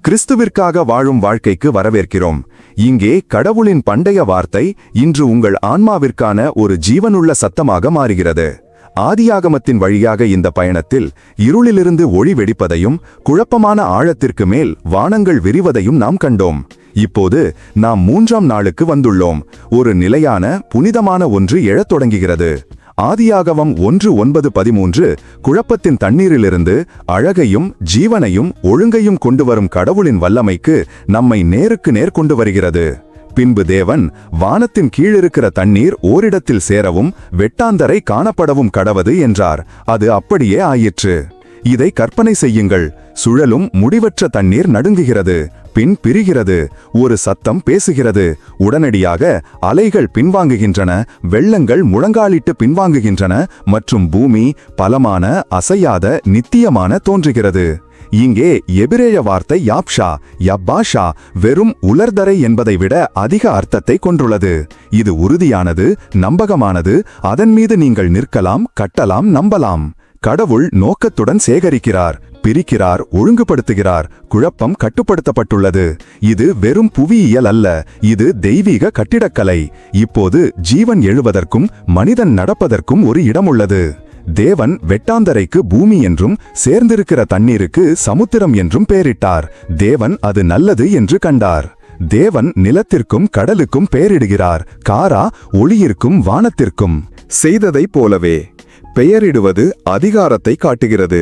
கிறிஸ்துவிற்காக வாழும் வாழ்க்கைக்கு வரவேற்கிறோம். இங்கே கடவுளின் பண்டைய வார்த்தை இன்று உங்கள் ஆன்மாவிற்கான ஒரு ஜீவனுள்ள சத்தமாக மாறுகிறது. ஆதியாகமத்தின் வழியாக இந்த பயணத்தில் இருளிலிருந்து ஒளி வெடிப்பதையும் குழப்பமான ஆழத்திற்கு மேல் வானங்கள் விரிவதையும் நாம் கண்டோம். இப்போது நாம் 3ஆம் நாளுக்கு வந்துள்ளோம். ஒரு நிலையான புனிதமான ஒன்று எழத் தொடங்குகிறது. ஆதியாகமம் 1:9-13 குழப்பத்தின் தண்ணீரிலிருந்து அழகையும் ஜீவனையும் ஒழுங்கையும் கொண்டு வரும் கடவுளின் வல்லமைக்கு நம்மை நேருக்கு நேர் கொண்டு வருகிறது. பின்பு தேவன் வானத்தின் கீழிருக்கிற தண்ணீர் ஓரிடத்தில் சேரவும் வெட்டாந்தரை காணப்படவும் கடவது என்றார். அது அப்படியே ஆயிற்று. இதை கற்பனை செய்யுங்கள். சுழலும் முடிவற்ற தண்ணீர் நடுங்குகிறது, பின் பிரிகிறது. ஒரு சத்தம் பேசுகிறது. உடனடியாக அலைகள் பின்வாங்குகின்றன, வெள்ளங்கள் முழங்காலிட்டு பின்வாங்குகின்றன மற்றும் பூமி பலமான அசையாத நித்தியமான தோன்றுகிறது. இங்கே எபிரேய வார்த்தை யப்பாஷா வெறும் உலர்தரை என்பதை விட அதிக அர்த்தத்தை கொண்டுள்ளது. இது உறுதியானது, நம்பகமானது. அதன் மீது நீங்கள் நிற்கலாம், கட்டலாம், நம்பலாம். கடவுள் நோக்கத்துடன் சேகரிக்கிறார், பிரிக்கிறார், ஒழுங்குபடுத்துகிறார். குழப்பம் கட்டுப்படுத்தப்பட்டுள்ளது. இது வெறும் புவியியல் அல்ல, இது தெய்வீக கட்டிடக்கலை. இப்போது ஜீவன் எழுவதற்கும் மனிதன் நடப்பதற்கும் ஒரு இடம் உள்ளது. தேவன் வெட்டாந்தரைக்கு பூமி என்றும் சேர்ந்திருக்கிற தண்ணீருக்கு சமுத்திரம் என்றும் பெயரிட்டார். தேவன் அது நல்லது என்று கண்டார். தேவன் நிலத்திற்கும் கடலுக்கும் பெயரிடுகிறார். காரா ஒளியிற்கும் வானத்திற்கும். செய்ததைப் போலவே பெயரிடுவது அதிகாரத்தை காட்டுகிறது,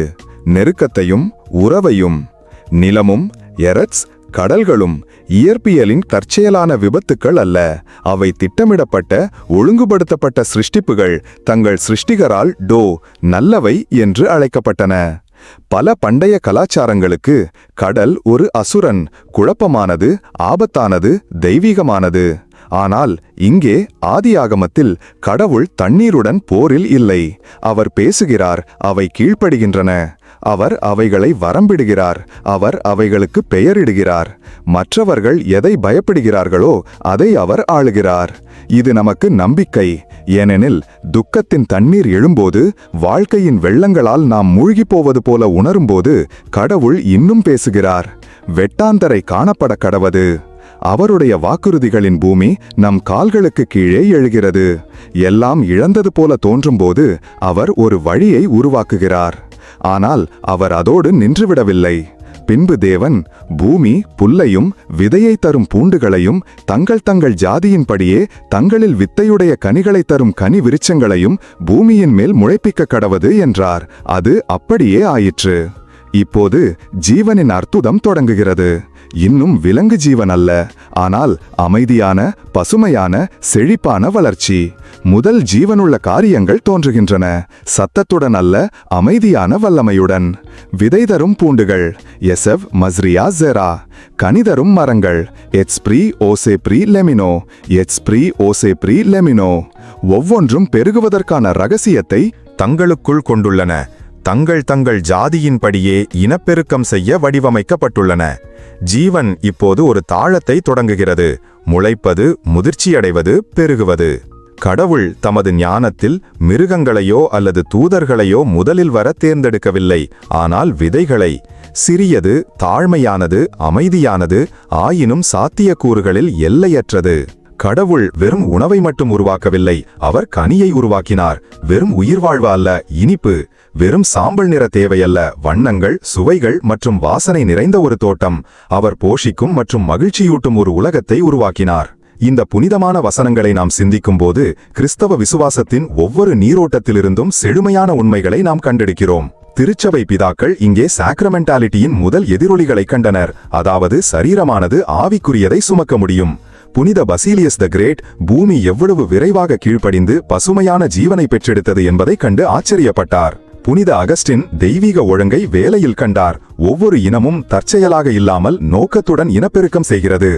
நெருக்கத்தையும் உறவையும். நிலமும் எரட்ஸ் கடல்களும் இயற்பியலின் தற்செயலான விபத்துக்கள் அல்ல. அவை திட்டமிடப்பட்ட ஒழுங்குபடுத்தப்பட்ட சிருஷ்டிப்புகள். தங்கள் சிருஷ்டிகரால் நல்லவை என்று அழைக்கப்பட்டன. பல பண்டைய கலாச்சாரங்களுக்கு கடல் ஒரு அசுரன், குழப்பமானது, ஆபத்தானது, தெய்வீகமானது. ஆனால் இங்கே ஆதியாகமத்தில் கடவுள் தண்ணீருடன் போரில் இல்லை. அவர் பேசுகிறார், அவை கீழ்ப்படுகின்றன. அவர் அவைகளை வரம்பிடுகிறார், அவர் அவைகளுக்கு பெயரிடுகிறார். மற்றவர்கள் எதை பயப்படுகிறார்களோ அதை அவர் ஆளுகிறார். இது நமக்கு நம்பிக்கை. ஏனெனில் துக்கத்தின் தண்ணீர் எழும்போது, வாழ்க்கையின் வெள்ளங்களால் நாம் மூழ்கிப் போவது போல உணரும்போது கடவுள் இன்னும் பேசுகிறார். வெட்டாந்தரை காணப்பட கடவது. அவருடைய வாக்குறுதிகளின் பூமி நம் கால்களுக்கு கீழே எழுகிறது. எல்லாம் இழந்தது போல தோன்றும்போது அவர் ஒரு வழியை உருவாக்குகிறார். ஆனால் அவர் அதோடு நின்றுவிடவில்லை. பின்பு தேவன் பூமி புல்லையும் விதையை தரும் பூண்டுகளையும் தங்கள் ஜாதியின்படியே தங்களில் வித்தையுடைய கனிகளை தரும் கனி விருட்சங்களையும் பூமியின் மேல் முளைப்பிக்க கடவது என்றார். அது அப்படியே ஆயிற்று. இப்போது ஜீவனின் அற்புதம் தொடங்குகிறது. இன்னும் விலங்கு ஜீவன் அல்ல, ஆனால் அமைதியான, பசுமையான, செழிப்பான வளர்ச்சி. முதல் ஜீவனுள்ள காரியங்கள் தோன்றுகின்றன. சத்தத்துடன் அல்ல, அமைதியான வல்லமையுடன். விதை தரும் பூண்டுகள் எசவ் மஸ்ரியா ஜெரா. கனிதரும் மரங்கள் எட்ஸ்ப்ரி ஓசேப்ரி லெமினோ, எட்ஸ்ப்ரி ஓசேப்ரி லெமினோ. ஒவ்வொன்றும் பெருகுவதற்கான ரகசியத்தை தங்களுக்குள் கொண்டுள்ளன. தங்கள் ஜாதியின்படியே இனப்பெருக்கம் செய்ய வடிவமைக்கப்பட்டுள்ளன. ஜீவன் இப்போது ஒரு தாளத்தை தொடங்குகிறது. முளைப்பது, முதிர்ச்சியடைவது, பெருகுவது. கடவுள் தமது ஞானத்தில் மிருகங்களையோ அல்லது தூதர்களையோ முதலில் வர தேர்ந்தெடுக்கவில்லை, ஆனால் விதைகளை. சிறியது, தாழ்மையானது, அமைதியானது, ஆயினும் சாத்தியக்கூறுகளில் எல்லையற்றது. கடவுள் வெறும் உணவை மட்டும் உருவாக்கவில்லை, அவர் கனியை உருவாக்கினார். வெறும் உயிர்வாழ்வு அல்ல, இனிப்பு. வெறும் சாம்பல் நிற தேவையல்ல, வண்ணங்கள், சுவைகள் மற்றும் வாசனை நிறைந்த ஒரு தோட்டம். அவர் போஷிக்கும் மற்றும் மகிழ்ச்சியூட்டும் ஒரு உலகத்தை உருவாக்கினார். இந்த புனிதமான வசனங்களை நாம் சிந்திக்கும் போது கிறிஸ்தவ விசுவாசத்தின் ஒவ்வொரு நீரோட்டத்திலிருந்தும் செழுமையான உண்மைகளை நாம் கண்டெடுக்கிறோம். திருச்சபை பிதாக்கள் இங்கே சாக்ரமெண்டாலிட்டியின் முதல் எதிரொலிகளை கண்டனர். அதாவது சரீரமானது ஆவிக்குரியதை சுமக்க முடியும். புனித பசீலியஸ் த கிரேட் பூமி எவ்வளவு விரைவாக கீழ்ப்படிந்து பசுமையான ஜீவனை பெற்றெடுத்தது என்பதை கண்டு ஆச்சரியப்பட்டார். புனித அகஸ்டின் தெய்வீக ஒழுங்கை வேலையில் கண்டார். ஒவ்வொரு இனமும் தற்செயலாக இல்லாமல் நோக்கத்துடன் இனப்பெருக்கம் செய்கிறது.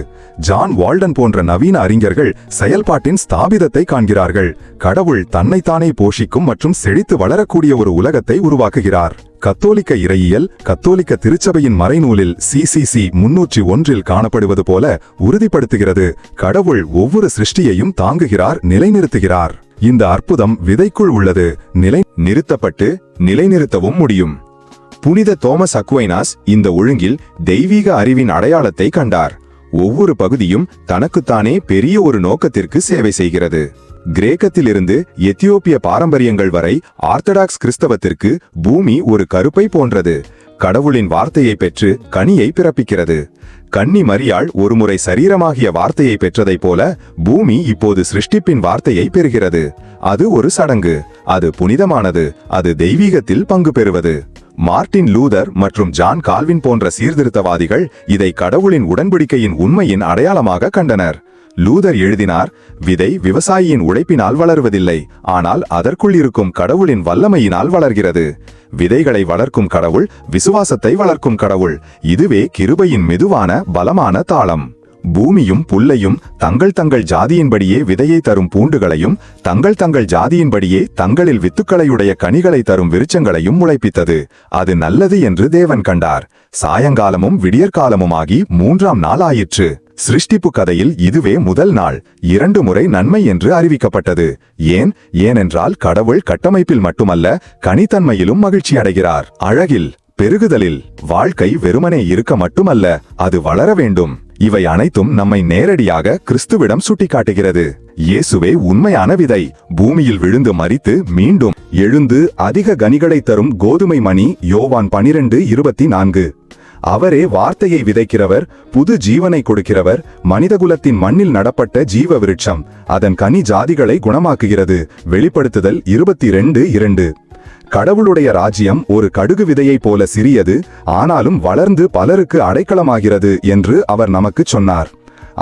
ஜான் வால்டன் போன்ற நவீன அறிஞர்கள் செயல்பாட்டின் ஸ்தாபிதத்தை காண்கிறார்கள். கடவுள் தன்னைத்தானே போஷிக்கும் மற்றும் செழித்து வளரக்கூடிய ஒரு உலகத்தை உருவாக்குகிறார். கத்தோலிக்க இறையியல் கத்தோலிக்க திருச்சபையின் மறைநூலில் CCC 301 காணப்படுவது போல உறுதிப்படுத்துகிறது. கடவுள் ஒவ்வொரு சிருஷ்டியையும் தாங்குகிறார், நிலைநிறுத்துகிறார். இந்த அற்புதம் விதைக்குள் உள்ளது. நிலைநிறுத்தப்பட்டு நிலைநிறுத்தவும் முடியும். புனித தோமஸ் அக்வைனாஸ் இந்த ஒழுங்கில் தெய்வீக அறிவின் அடையாளத்தை கண்டார். ஒவ்வொரு பகுதியும் தனக்குத்தானே பெரிய ஒரு நோக்கத்திற்கு சேவை செய்கிறது. கிரேக்கத்திலிருந்து எத்தியோப்பிய பாரம்பரியங்கள் வரை ஆர்த்தடாக்ஸ் கிறிஸ்தவத்திற்கு பூமி ஒரு கருப்பை போன்றது. கடவுளின் வார்த்தையை பெற்று கனியை பிறப்பிக்கிறது. கன்னி மரியாள் ஒருமுறை சரீரமாகிய வார்த்தையை பெற்றதைப் போல பூமி இப்போது சிருஷ்டிப்பின் வார்த்தையை பெறுகிறது. அது ஒரு சடங்கு, அது புனிதமானது, அது தெய்வீகத்தில் பங்கு பெறுவது. மார்ட்டின் லூதர் மற்றும் ஜான் கால்வின் போன்ற சீர்திருத்தவாதிகள் இதை கடவுளின் உடன்படிக்கையின் உண்மையின் அடையாளமாக கண்டனர். லூதர் எழுதினார், விதை விவசாயியின் உழைப்பினால் வளருவதில்லை, ஆனால் அதற்குள் இருக்கும் கடவுளின் வல்லமையினால் வளர்கிறது. விதைகளை வளர்க்கும் கடவுள் விசுவாசத்தை வளர்க்கும் கடவுள். இதுவே கிருபையின் மெதுவான பலமான தாளம். பூமியும் புல்லையும் தங்கள் தங்கள் ஜாதியின்படியே விதையை தரும் பூண்டுகளையும் தங்கள் தங்கள் ஜாதியின்படியே தங்களில் வித்துக்களையுடைய கனிகளை தரும் விருட்சங்களையும் முளைப்பித்தது. அது நல்லது என்று தேவன் கண்டார். சாயங்காலமும் விடியற்காலமுமாகி 3ஆம் நாள் ஆயிற்று. சிருஷ்டிப்பு கதையில் இதுவே முதல் நாள். 2 முறை நன்மை என்று அறிவிக்கப்பட்டது. ஏனென்றால் கடவுள் கட்டமைப்பில் மட்டுமல்ல, கனித்தன்மையிலும் மகிழ்ச்சி அடைகிறார். அழகில், பெருகுதலில். வாழ்க்கை வெறுமனே இருக்க மட்டுமல்ல, அது வளர வேண்டும். இவை அனைத்தும் நம்மை நேரடியாக கிறிஸ்துவிடம் சுட்டிக்காட்டுகிறது. இயேசுவே உண்மையான விதை. பூமியில் விழுந்து மரித்து மீண்டும் எழுந்து அதிக கனிகளை தரும் கோதுமை மணி. யோவான் 12:24. அவரே வார்த்தையை விதைக்கிறவர், புது ஜீவனை கொடுக்கிறவர், மனிதகுலத்தின் மண்ணில் நடப்பட்ட ஜீவ விருட்சம். அதன் கனி ஜாதிகளை குணமாக்குகிறது. வெளிப்படுத்துதல் 22:2. கடவுளுடைய ராஜ்யம் ஒரு கடுகு விதையைப் போல சிறியது, ஆனாலும் வளர்ந்து பலருக்கு அடைக்கலமாகிறது என்று அவர் நமக்கு சொன்னார்.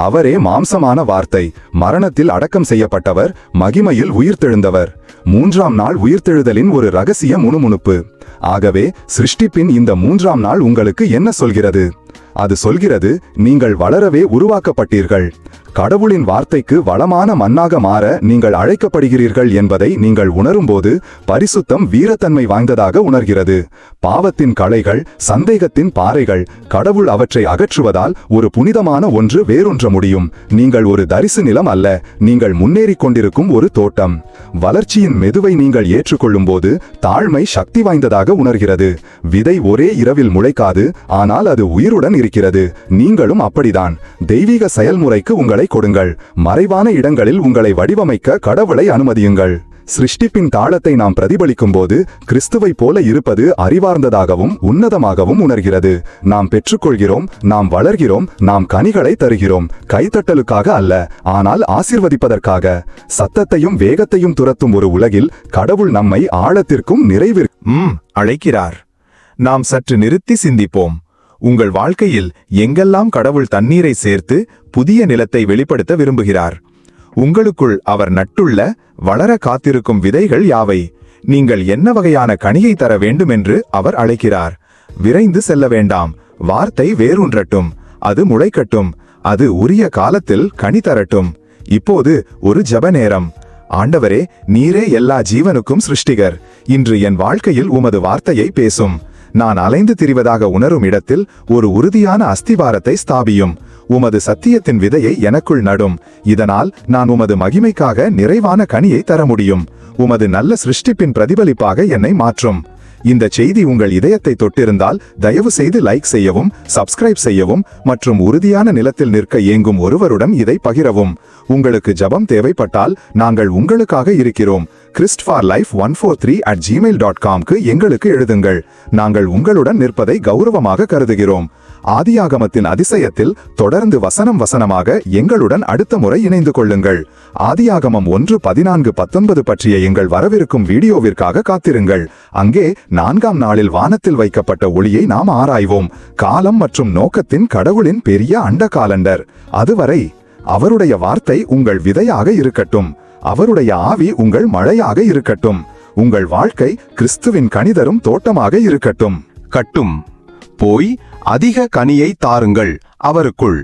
அவரே மாம்சமான வார்த்தை, மரணத்தில் அடக்கம் செய்யப்பட்டவர், மகிமையில் உயிர்த்தெழுந்தவர். 3ஆம் நாள் உயிர்த்தெழுதலின் ஒரு ரகசிய முணுமுணுப்பு. ஆகவே சிருஷ்டிப்பின் இந்த 3ஆம் நாள் உங்களுக்கு என்ன சொல்கிறது? அது சொல்கிறது, நீங்கள் வளரவே உருவாக்கப்பட்டீர்கள். கடவுளின் வார்த்தைக்கு வளமான மண்ணாக மாற நீங்கள் அழைக்கப்படுகிறீர்கள் என்பதை நீங்கள் உணரும்போது பரிசுத்தம் வீரத்தன்மை வாய்ந்ததாக உணர்கிறது. பாவத்தின் களைகள், சந்தேகத்தின் பாறைகள், கடவுள் அவற்றை அகற்றுவதால் ஒரு புனிதமான ஒன்று வேரூன்ற முடியும். நீங்கள் ஒரு தரிசு நிலம் அல்ல, நீங்கள் முன்னேறிக் கொண்டிருக்கும் ஒரு தோட்டம். வளர்ச்சியின் மெதுவை நீங்கள் ஏற்றுக்கொள்ளும் போது தாழ்மை சக்தி வாய்ந்ததாக உணர்கிறது. விதை ஒரே இரவில் முளைக்காது, ஆனால் அது உயிருடன் இருக்கிறது. நீங்களும் அப்படிதான். தெய்வீக செயல்முறைக்கு உங்களை கொடுங்கள். மறைவான இடங்களில் உங்களை வடிவமைக்க கடவுளை அனுமதியுங்கள். சிருஷ்டிப்பின் தாளத்தை நாம் பிரதிபலிக்கும் போது கிறிஸ்துவை போல இருப்பது அறிவார்ந்ததாகவும் உன்னதமாகவும் உணர்கிறது. நாம் பெற்றுக்கொள்கிறோம், நாம் வளர்கிறோம், நாம் கனிகளை தருகிறோம். கைத்தட்டலுக்காக அல்ல, ஆனால் ஆசீர்வதிப்பதற்காக. சத்தத்தையும் வேகத்தையும் துரத்தும் ஒரு உலகில் கடவுள் நம்மை ஆழத்திற்கும் நிறைவிற்கும் அழைக்கிறார். நாம் சற்று நிறுத்தி சிந்திப்போம். உங்கள் வாழ்க்கையில் எங்கெல்லாம் கடவுள் தண்ணீரை சேர்த்து புதிய நிலத்தை வெளிப்படுத்த விரும்புகிறார்? உங்களுக்குள் அவர் நட்டுள்ள வளர காத்திருக்கும் விதைகள் யாவை? நீங்கள் என்ன வகையான கனியை தர வேண்டும் என்று அவர் அழைக்கிறார். விரைந்து செல்ல வேண்டாம். வார்த்தை வேரூன்றட்டும், அது முளைக்கட்டும், அது உரிய காலத்தில் கனி தரட்டும். இப்போது ஒரு ஜெப நேரம். ஆண்டவரே, நீரே எல்லா ஜீவனுக்கும் சிருஷ்டிகர். இன்று என் வாழ்க்கையில் உமது வார்த்தையை பேசும். நான் அலைந்து திரிவதாக உணரும் இடத்தில் ஒரு உறுதியான அஸ்திவாரத்தை ஸ்தாபியும். உமது சத்தியத்தின் விதையை எனக்குள் நடும். இதனால் நான் உமது மகிமைக்காக நிறைவான கனியை தர முடியும். உமது நல்ல சிருஷ்டிப்பின் பிரதிபலிப்பாக என்னை மாற்றும். இந்த செய்தி உங்கள் இதயத்தை தொட்டிருந்தால் தயவு செய்து லைக் செய்யவும், சப்ஸ்கிரைப் செய்யவும் மற்றும் உறுதியான நிலத்தில் நிற்க ஏங்கும் ஒருவருடன் இதை பகிரவும். உங்களுக்கு ஜெபம் தேவைப்பட்டால் நாங்கள் உங்களுக்காக இருக்கிறோம். christforlife143@gmail.com எங்களுக்கு எழுதுங்கள். நாங்கள் உங்களுடன் நிற்பதை கௌரவமாக கருதுகிறோம். ஆதியாகமத்தின் அதிசயத்தில் தொடர்ந்து வசனமாக எங்களுடன் அடுத்த முறை இணைந்து கொள்ளுங்கள். ஆதியாகமம் 1:14-19 பற்றிய எங்கள் வரவிருக்கும் வீடியோவிற்காக காத்திருங்கள். அங்கே 4ஆம் நாளில் வானத்தில் வைக்கப்பட்ட ஒளியை நாம் ஆராய்வோம். காலம் மற்றும் நோக்கத்தின் கடவுளின் பெரிய அண்ட காலண்டர். அதுவரை அவருடைய வார்த்தை உங்கள் விதையாக இருக்கட்டும். அவருடைய ஆவி உங்கள் மழையாக இருக்கட்டும். உங்கள் வாழ்க்கை கிறிஸ்துவின் கனிதரும் தோட்டமாக இருக்கட்டும். கட்டும். போய் அதிக கனியை தாருங்கள் அவருக்குள்.